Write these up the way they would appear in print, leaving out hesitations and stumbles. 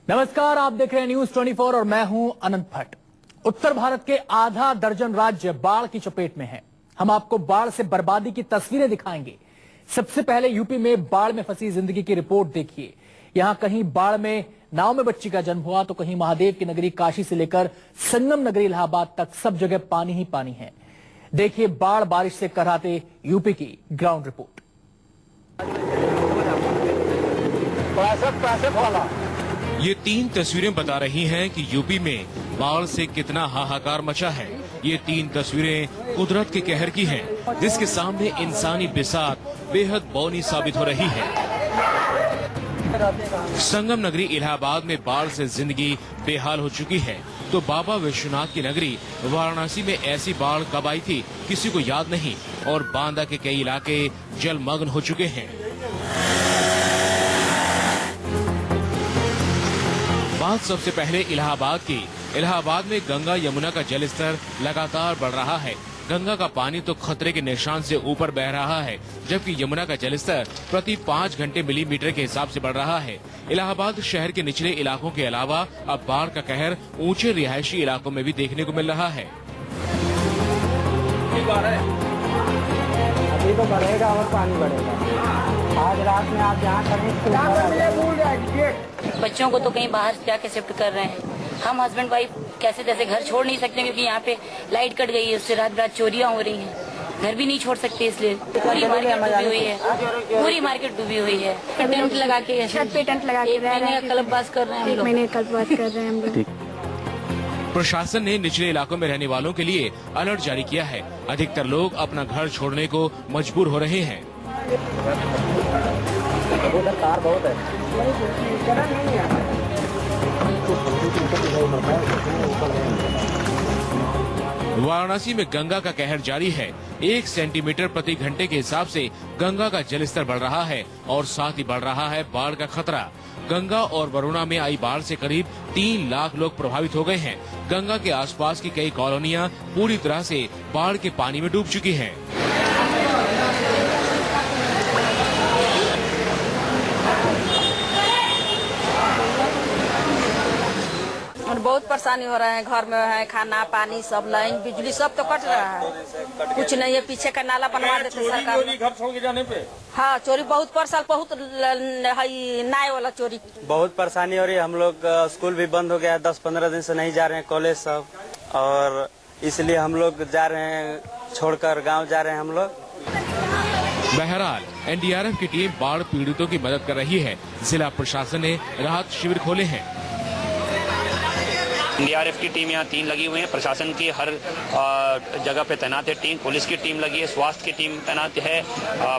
नमस्कार, आप देख रहे हैं न्यूज 24 और मैं हूं अनंत भट्ट। उत्तर भारत के आधा दर्जन राज्य बाढ़ की चपेट में हैं। हम आपको बाढ़ से बर्बादी की तस्वीरें दिखाएंगे। सबसे पहले यूपी में बाढ़ में फंसी जिंदगी की रिपोर्ट देखिए। यहां कहीं बाढ़ में नाव में बच्ची का जन्म हुआ तो कहीं महादेव की नगरी काशी से लेकर संगम नगरी इलाहाबाद तक सब जगह पानी ही पानी है। देखिए बाढ़ बारिश से कराते यूपी की ग्राउंड रिपोर्ट। ये 3 तस्वीरें बता रही हैं कि यूपी में बाढ़ से कितना हाहाकार मचा है। ये 3 तस्वीरें कुदरत के कहर की हैं, जिसके सामने इंसानी बिसात बेहद बौनी साबित हो रही है। संगम नगरी इलाहाबाद में बाढ़ से जिंदगी बेहाल हो चुकी है, तो बाबा विश्वनाथ की नगरी वाराणसी में ऐसी बाढ़ कब आई थी किसी को याद नहीं, और बांदा के कई इलाके जलमग्न हो चुके हैं। बात सबसे पहले इलाहाबाद की। इलाहाबाद में गंगा यमुना का जलस्तर लगातार बढ़ रहा है। गंगा का पानी तो खतरे के निशान से ऊपर बह रहा है, जबकि यमुना का जलस्तर प्रति 5 घंटे मिलीमीटर के हिसाब से बढ़ रहा है। इलाहाबाद शहर के निचले इलाकों के अलावा अब बाढ़ का कहर ऊंचे रिहायशी इलाकों में भी देखने को मिल रहा है। अभी तो बढ़ेगा और पानी बढ़ेगा। आज रात में आप जहाँ बच्चों को तो कहीं बाहर जाके शिफ्ट कर रहे हैं। हम हस्बैंड वाइफ कैसे जैसे घर छोड़ नहीं सकते, क्योंकि यहाँ पे लाइट कट गई है, उससे रात रात चोरियां हो रही हैं। घर भी नहीं छोड़ सकते, इसलिए पूरी मार्केट डूबी हुई है। पूरी मार्केट डूबी हुई है। टेंट लगा के छत पे टेंट लगा के कल्पवास कर रहे हैं हम लोग। प्रशासन ने निचले इलाकों में रहने वालों के लिए अलर्ट जारी किया है। अधिकतर लोग अपना घर छोड़ने को मजबूर हो रहे हैं। तार बहुत है। वाराणसी में गंगा का कहर जारी है। 1 सेंटीमीटर प्रति घंटे के हिसाब से गंगा का जलस्तर बढ़ रहा है और साथ ही बढ़ रहा है बाढ़ का खतरा। गंगा और वरुणा में आई बाढ़ से करीब 3 लाख लोग प्रभावित हो गए हैं। गंगा के आसपास की कई कॉलोनियां पूरी तरह से बाढ़ के पानी में डूब चुकी हैं। और बहुत परेशानी हो रहा है। घर में है, खाना पानी सब, लाइन बिजली सब तो कट रहा है। कुछ नहीं है, पीछे का नाला बनवा देते सरकार। घर छोड़ के जाने पे हाँ, चोरी बहुत परसाल, बहुत नाय वाला चोरी। बहुत परेशानी हो रही है। हम लोग स्कूल भी बंद हो गया है, 10-15 दिन से नहीं जा रहे हैं कॉलेज सब, और इसलिए हम लोग जा रहे हैं, छोड़कर गांव जा रहे हैं हम लोग। बहरहाल एनडीआरएफ की टीम बाढ़ पीड़ितों की मदद कर रही है। जिला प्रशासन ने राहत शिविर खोले हैं। एनडीआरएफ की टीम यहाँ 3 लगी हुई है। प्रशासन की हर जगह पे तैनात है टीम। पुलिस की टीम लगी है, स्वास्थ्य की टीम तैनात है,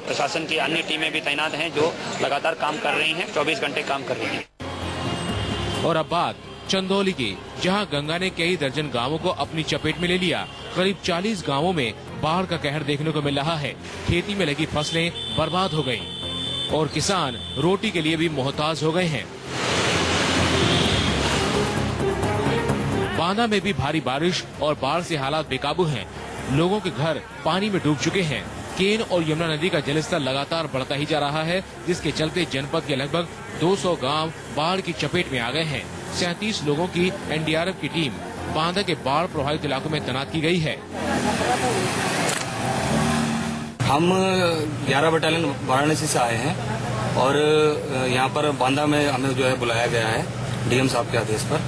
प्रशासन की अन्य टीमें भी तैनात हैं जो लगातार काम कर रही हैं, 24 घंटे काम कर रही हैं। और अब बात चंदौली की, जहां गंगा ने कई दर्जन गांवों को अपनी चपेट में ले लिया। करीब 40 गांवों में बाढ़ का कहर देखने को मिल रहा है। खेती में लगी फसलें बर्बाद हो गयी और किसान रोटी के लिए भी मोहताज हो गए हैं। बांदा में भी भारी बारिश और बाढ़ से हालात बेकाबू हैं। लोगों के घर पानी में डूब चुके हैं। केन और यमुना नदी का जलस्तर लगातार बढ़ता ही जा रहा है, जिसके चलते जनपद के लगभग 200 गांव बाढ़ की चपेट में आ गए हैं। 37 लोगों की एनडीआरएफ की टीम बांदा के बाढ़ प्रभावित इलाकों में तैनात की गई है। हम 11 बटालियन वाराणसी से आए हैं और यहाँ पर बांदा में हमें जो है बुलाया गया है डीएम साहब के आदेश पर।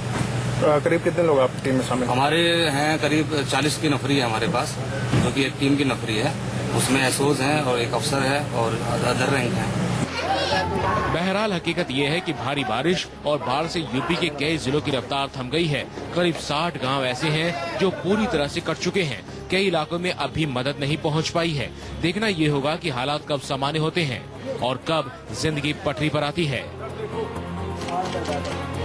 करीब कितने लोग आपकी टीम में शामिल? हमारे हैं करीब 40 की नफरी है हमारे पास, जो कि एक टीम की नफरी है। उसमें एसओज हैं और एक अफसर है और अदर रैंक हैं। बहरहाल हकीकत ये है कि भारी बारिश और बाढ़ से यूपी के कई जिलों की रफ्तार थम गई है। करीब 60 गांव ऐसे हैं जो पूरी तरह से कट चुके हैं। कई इलाकों में अब भी मदद नहीं पहुंच पाई है। देखना ये होगा कि हालात कब सामान्य होते हैं और कब जिंदगी पटरी पर आती है।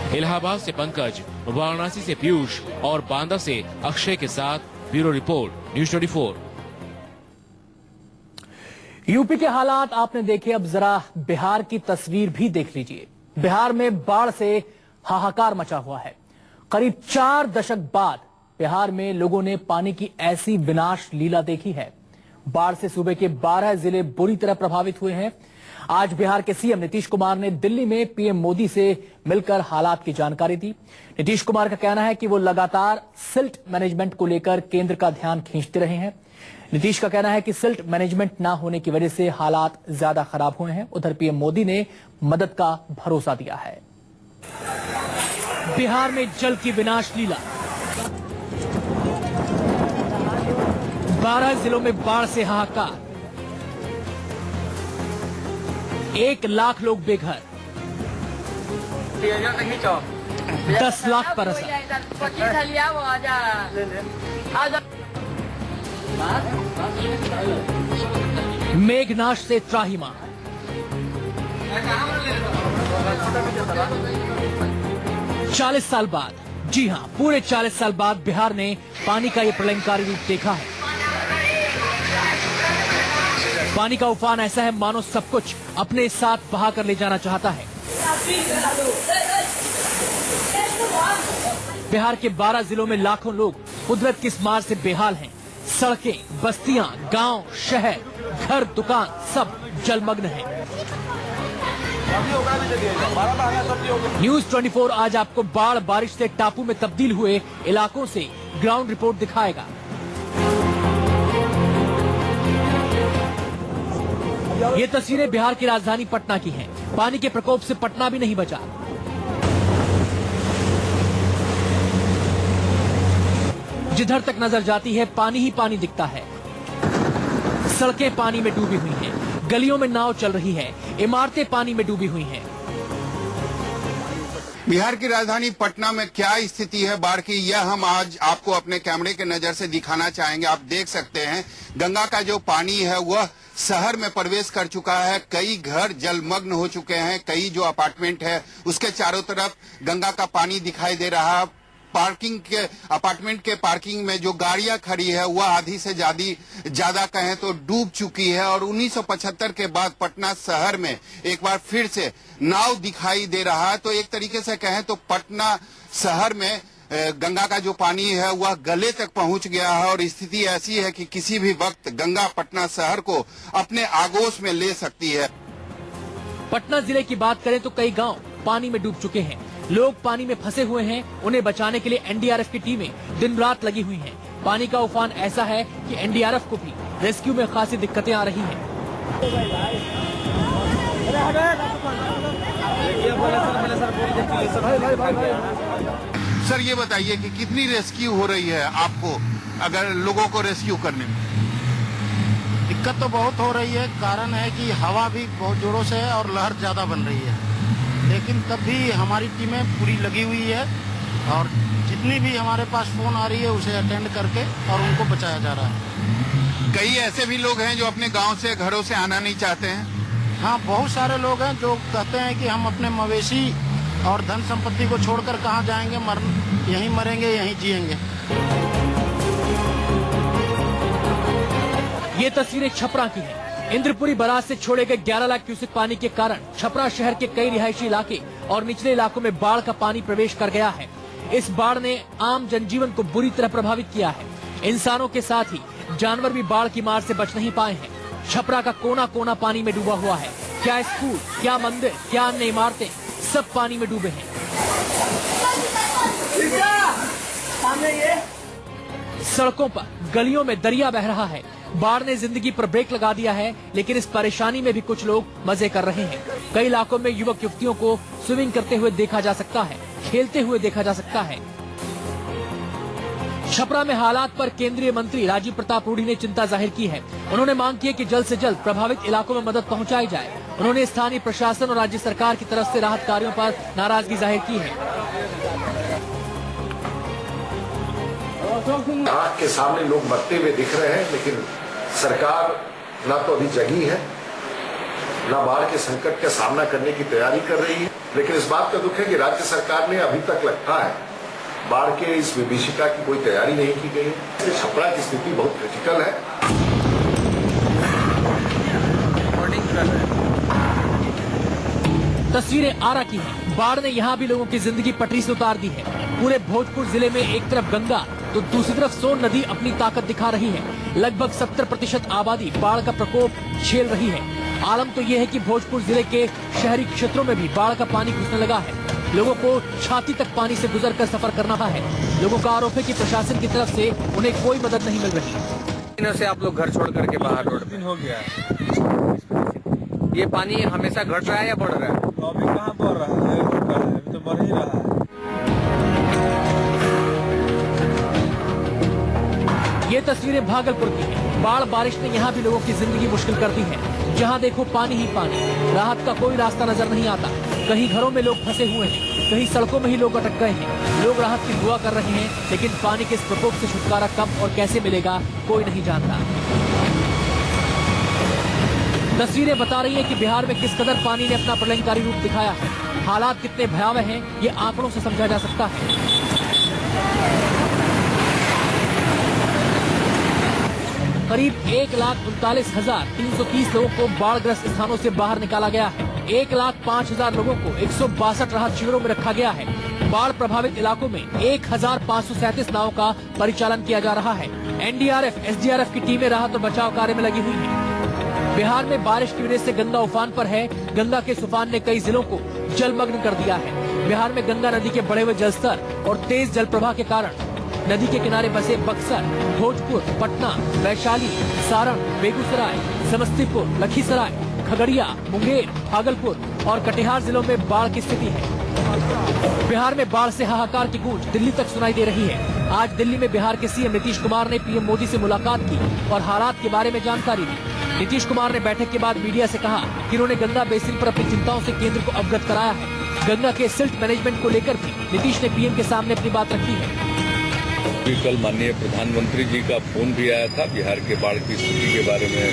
इलाहाबाद से पंकज, वाराणसी से पीयूष और बांदा से अक्षय के साथ ब्यूरो रिपोर्ट, न्यूज 24। यूपी के हालात आपने देखे, अब जरा बिहार की तस्वीर भी देख लीजिए। बिहार में बाढ़ से हाहाकार मचा हुआ है। करीब 4 दशक बाद बिहार में लोगों ने पानी की ऐसी विनाश लीला देखी है। बाढ़ से सूबे के 12 जिले बुरी तरह प्रभावित हुए हैं। आज बिहार के सीएम नीतीश कुमार ने दिल्ली में पीएम मोदी से मिलकर हालात की जानकारी दी। नीतीश कुमार का कहना है कि वो लगातार सिल्ट मैनेजमेंट को लेकर केंद्र का ध्यान खींचते रहे हैं। नीतीश का कहना है कि सिल्ट मैनेजमेंट ना होने की वजह से हालात ज्यादा खराब हुए हैं। उधर पीएम मोदी ने मदद का भरोसा दिया है। बिहार में जल की विनाश लीला, 12 जिलों में बाढ़ से हाहाकार, 1 लाख लोग बेघर, 10 लाख पर असर। मेघनाश से त्राहिमाम, 40 साल बाद, जी हां, पूरे 40 साल बाद बिहार ने पानी का ये प्रलयंकारी रूप देखा है। पानी का उफान ऐसा है मानो सब कुछ अपने साथ बहा कर ले जाना चाहता है। बिहार के 12 जिलों में लाखों लोग कुदरत की इस मार से बेहाल हैं। सड़कें, बस्तियां, गांव, शहर, घर, दुकान सब जलमग्न हैं। न्यूज 24 आज आपको बाढ़ बारिश से टापू में तब्दील हुए इलाकों से ग्राउंड रिपोर्ट दिखाएगा। ये तस्वीरें बिहार की राजधानी पटना की हैं। पानी के प्रकोप से पटना भी नहीं बचा। जिधर तक नजर जाती है पानी ही पानी दिखता है। सड़कें पानी में डूबी हुई हैं, गलियों में नाव चल रही है, इमारतें पानी में डूबी हुई हैं। बिहार की राजधानी पटना में क्या स्थिति है बाढ़ की, यह हम आज आपको अपने कैमरे के नजर से दिखाना चाहेंगे। आप देख सकते हैं गंगा का जो पानी है वह शहर में प्रवेश कर चुका है। कई घर जलमग्न हो चुके हैं। कई जो अपार्टमेंट है उसके चारों तरफ गंगा का पानी दिखाई दे रहा है। पार्किंग के अपार्टमेंट के पार्किंग में जो गाड़ियां खड़ी है वह आधी से ज्यादा कहें तो डूब चुकी है। और 1975 के बाद पटना शहर में एक बार फिर से नाव दिखाई दे रहा है। तो एक तरीके से कहें तो पटना शहर में गंगा का जो पानी है वह गले तक पहुंच गया है। और स्थिति ऐसी है कि किसी भी वक्त गंगा पटना शहर को अपने आगोश में ले सकती है। पटना जिले की बात करें तो कई गांव पानी में डूब चुके हैं। लोग पानी में फंसे हुए हैं। उन्हें बचाने के लिए एनडीआरएफ की टीमें दिन रात लगी हुई हैं। पानी का उफान ऐसा है कि एनडीआरएफ को भी रेस्क्यू में खासी दिक्कतें आ रही हैं। सर ये बताइए कि कितनी रेस्क्यू हो रही है आपको अगर लोगों को रेस्क्यू करने में? दिक्कत तो बहुत हो रही है। कारण है कि हवा भी बहुत जोरों से है और लहर ज्यादा बन रही है, लेकिन तब भी हमारी टीमें पूरी लगी हुई है और जितनी भी हमारे पास फोन आ रही है उसे अटेंड करके और उनको बचाया जा रहा है। कई ऐसे भी लोग हैं जो अपने गांव से घरों से आना नहीं चाहते हैं। हाँ, बहुत सारे लोग हैं जो कहते हैं कि हम अपने मवेशी और धन संपत्ति को छोड़कर कहाँ जाएंगे, यहीं मरेंगे, यहीं जिएंगे। ये तस्वीरें छपरा की हैं। इंद्रपुरी बराज से छोड़े गए 11 लाख क्यूसेक पानी के कारण छपरा शहर के कई रिहायशी इलाके और निचले इलाकों में बाढ़ का पानी प्रवेश कर गया है। इस बाढ़ ने आम जनजीवन को बुरी तरह प्रभावित किया है। इंसानों के साथ ही जानवर भी बाढ़ की मार से बच नहीं पाए हैं। छपरा का कोना कोना पानी में डूबा हुआ है। क्या स्कूल, क्या मंदिर, क्या अन्य इमारतें सब पानी में डूबे हैं। सड़कों पर, गलियों में दरिया बह रहा है। बाढ़ ने जिंदगी पर ब्रेक लगा दिया है, लेकिन इस परेशानी में भी कुछ लोग मजे कर रहे हैं। कई इलाकों में युवक युवतियों को स्विमिंग करते हुए देखा जा सकता है, खेलते हुए देखा जा सकता है। छपरा में हालात पर केंद्रीय मंत्री राजीव प्रताप रूडी ने चिंता जाहिर की है। उन्होंने मांग की है कि जल्द से जल्द प्रभावित इलाकों में मदद पहुंचाई जाए। उन्होंने स्थानीय प्रशासन और राज्य सरकार की तरफ से राहत कार्यों पर नाराजगी जाहिर की है। आँख के सामने लोग मरते हुए दिख रहे हैं, लेकिन सरकार ना तो अभी जगी है, ना बाढ़ के संकट का सामना करने की तैयारी कर रही है। लेकिन इस बात का दुख है कि राज्य सरकार ने अभी तक लगता है बाढ़ के इस विभीषिका की कोई तैयारी नहीं की गई है। छपरा की स्थिति बहुत क्रिटिकल है। तस्वीरें आरा की हैं। बाढ़ ने यहाँ भी लोगों की जिंदगी पटरी से उतार दी है। पूरे भोजपुर जिले में एक तरफ गंगा तो दूसरी तरफ सोन नदी अपनी ताकत दिखा रही है। लगभग 70% आबादी बाढ़ का प्रकोप झेल रही है। आलम तो ये है कि भोजपुर जिले के शहरी क्षेत्रों में भी बाढ़ का पानी घुसने लगा है। लोगों को छाती तक पानी से गुजरकर सफर करना है। लोगों का आरोप है कि प्रशासन की तरफ से उन्हें कोई मदद नहीं मिल रही। दिनों से आप लोग घर छोड़ करके बाहर रोड दिन हो गया है। ये पानी हमेशा घट रहा है या बढ़ रहा है? तो अभी कहाँ बढ़ रहा है, अभी तो बढ़ ही रहा है। ये तस्वीरें भागलपुर की हैं। बाढ़ बारिश ने यहाँ भी लोगों की जिंदगी मुश्किल कर दी है। जहाँ देखो पानी ही पानी, राहत का कोई रास्ता नजर नहीं आता। कहीं घरों में लोग फंसे हुए हैं, कहीं सड़कों में ही लोग अटक गए हैं। लोग राहत की दुआ कर रहे हैं, लेकिन पानी के इस प्रकोप से छुटकारा कब और कैसे मिलेगा कोई नहीं जानता। तस्वीरें बता रही है कि बिहार में किस कदर पानी ने अपना प्रलयंकारी रूप दिखाया है। हालात कितने भयावह हैं, ये आंकड़ों से समझा जा सकता है। करीब 1,39,330 लोगों को बाढ़ग्रस्त स्थानों से बाहर निकाला गया है। 1,05,000 लोगों को 162 राहत शिविरों में रखा गया है। बाढ़ प्रभावित इलाकों में 1,537 नावों का परिचालन किया जा रहा है। एनडीआरएफ, एसडीआरएफ की टीमें राहत और बचाव कार्य में लगी हुई हैं। बिहार में बारिश की वजह से गंगा उफान पर है। गंगा के तूफान ने कई जिलों को जलमग्न कर दिया है। बिहार में गंगा नदी के बढ़े हुए जलस्तर और तेज जल प्रवाह के कारण नदी के किनारे बसे बक्सर, भोजपुर, पटना, वैशाली, सारण, बेगूसराय, समस्तीपुर, लखीसराय, खगड़िया, मुंगेर, भागलपुर और कटिहार जिलों में बाढ़ की स्थिति है। बिहार में बाढ़ से हाहाकार की गूंज दिल्ली तक सुनाई दे रही है। आज दिल्ली में बिहार के सीएम नीतीश कुमार ने पीएम मोदी से मुलाकात की और हालात के बारे में जानकारी दी। नीतीश कुमार ने बैठक के बाद मीडिया से कहा कि उन्होंने गंगा बेसिन पर अपनी चिंताओं से केंद्र को अवगत कराया है। गंगा के सिल्ट मैनेजमेंट को लेकर भी नीतीश ने पीएम के सामने अपनी बात रखी है। कल माननीय प्रधानमंत्री जी का फोन भी आया था बिहार के बाढ़ की स्थिति के बारे में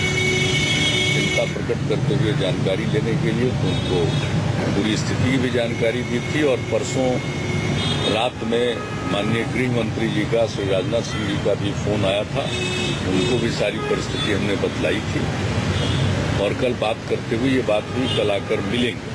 चिंता प्रकट करते हुए जानकारी लेने के लिए, तो उनको पूरी स्थिति की भी जानकारी दी थी। और परसों रात में माननीय गृह मंत्री जी का, श्री राजनाथ सिंह जी का भी फोन आया था। उनको भी सारी परिस्थिति हमने बतलाई थी और कल बात करते हुए ये बात भी कल आकर मिलेंगे।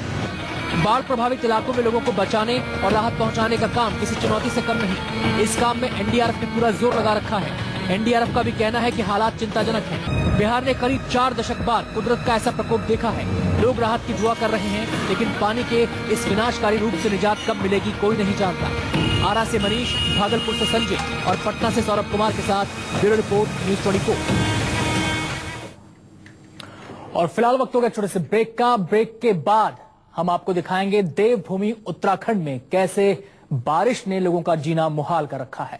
बाढ़ प्रभावित इलाकों में लोगों को बचाने और राहत पहुंचाने का काम किसी चुनौती से कम नहीं। इस काम में एनडीआरएफ ने पूरा जोर लगा रखा है। एनडीआरएफ का भी कहना है कि हालात चिंताजनक हैं। बिहार ने करीब 4 दशक बाद कुदरत का ऐसा प्रकोप देखा है। लोग राहत की दुआ कर रहे हैं, लेकिन पानी के इस विनाशकारी रूप से निजात कब मिलेगी कोई नहीं जानता। आरा से मनीष, भागलपुर से संजय और पटना से सौरभ कुमार के साथ ब्यूरो रिपोर्ट, न्यूज 24। और फिलहाल वक्त हो गया छोटे से ब्रेक का। ब्रेक के बाद हम आपको दिखाएंगे देवभूमि उत्तराखंड में कैसे बारिश ने लोगों का जीना मुहाल कर रखा है।